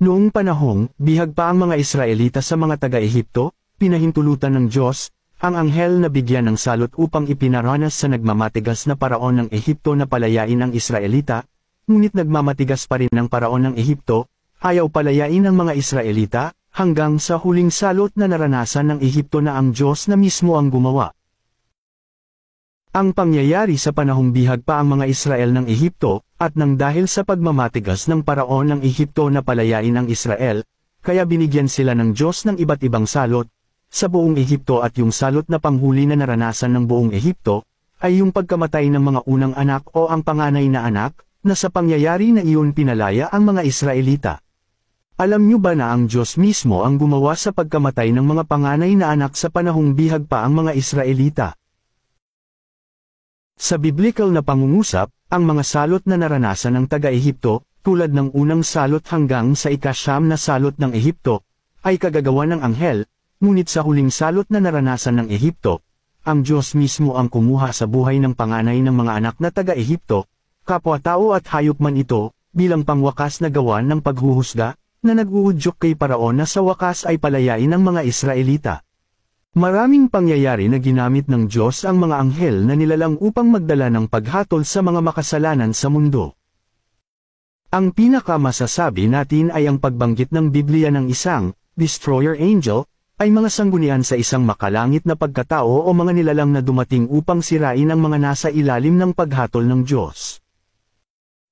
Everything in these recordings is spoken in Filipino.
Noong panahong, bihag pa ang mga Israelita sa mga taga-Ehipto, pinahintulutan ng Diyos, ang anghel na bigyan ng salot upang ipinaranas sa nagmamatigas na paraon ng Ehipto na palayain ang Israelita, ngunit nagmamatigas pa rin ng paraon ng Ehipto, ayaw palayain ang mga Israelita, hanggang sa huling salot na naranasan ng Ehipto na ang Diyos na mismo ang gumawa. Ang pangyayari sa panahong bihag pa ang mga Israel ng Ehipto, at nang dahil sa pagmamatigas ng paraon ng Ehipto na palayain ang Israel, kaya binigyan sila ng Diyos ng iba't ibang salot, sa buong Ehipto at yung salot na panghuli na naranasan ng buong Ehipto, ay yung pagkamatay ng mga unang anak o ang panganay na anak, na sa pangyayari na iyon pinalaya ang mga Israelita. Alam nyo ba na ang Diyos mismo ang gumawa sa pagkamatay ng mga panganay na anak sa panahong bihag pa ang mga Israelita? Sa biblical na pangungusap, ang mga salot na naranasan ng taga-Ehipto, tulad ng unang salot hanggang sa ika-9 na salot ng Ehipto, ay kagagawa ng anghel, ngunit sa huling salot na naranasan ng Ehipto, ang Diyos mismo ang kumuha sa buhay ng panganay ng mga anak na taga-Ehipto, kapwa-tao at hayop man ito, bilang pangwakas na gawa ng paghuhusga, na nag-uudyok kay Paraon na sa wakas ay palayain ng mga Israelita. Maraming pangyayari na ginamit ng Diyos ang mga anghel na nilalang upang magdala ng paghatol sa mga makasalanan sa mundo. Ang pinakamasasabi natin ay ang pagbanggit ng Biblia ng isang destroyer angel, ay mga sanggunian sa isang makalangit na pagkatao o mga nilalang na dumating upang sirain ang mga nasa ilalim ng paghatol ng Diyos.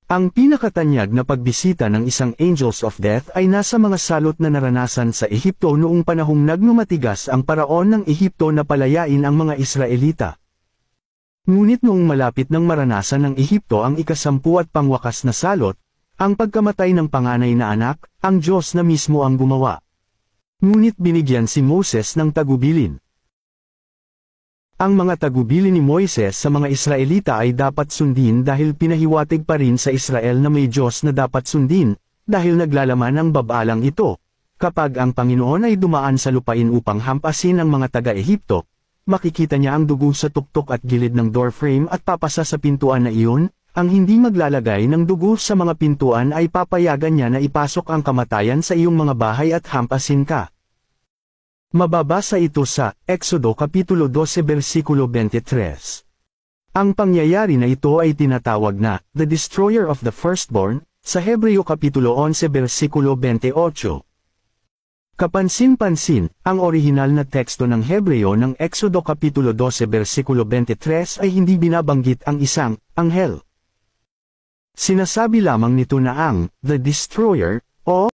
Ang pinakatanyag na pagbisita ng isang angels of death ay nasa mga salot na naranasan sa Ehipto noong panahong nagmamatigas ang paraon ng Ehipto na palayain ang mga Israelita. Ngunit noong malapit ng maranasan ng Ehipto ang ika-10 at pangwakas na salot, ang pagkamatay ng panganay na anak, ang Diyos na mismo ang gumawa. Ngunit binigyan si Moses ng tagubilin. Ang mga tagubilin ni Moises sa mga Israelita ay dapat sundin dahil pinahiwatig pa rin sa Israel na may Diyos na dapat sundin, dahil naglalaman ang babalang ito. Kapag ang Panginoon ay dumaan sa lupain upang hampasin ang mga taga-Ehipto, makikita niya ang dugo sa tuktok at gilid ng doorframe at papasa sa pintuan na iyon, ang hindi maglalagay ng dugo sa mga pintuan ay papayagan niya na ipasok ang kamatayan sa iyong mga bahay at hampasin ka. Mababasa ito sa Exodo Kapitulo 12 versikulo 23. Ang pangyayari na ito ay tinatawag na The Destroyer of the Firstborn, sa Hebreo Kapitulo 11 versikulo 28. Kapansin-pansin, ang orihinal na teksto ng Hebreo ng Exodo Kapitulo 12 versikulo 23 ay hindi binabanggit ang isang anghel. Sinasabi lamang nito na ang The Destroyer, o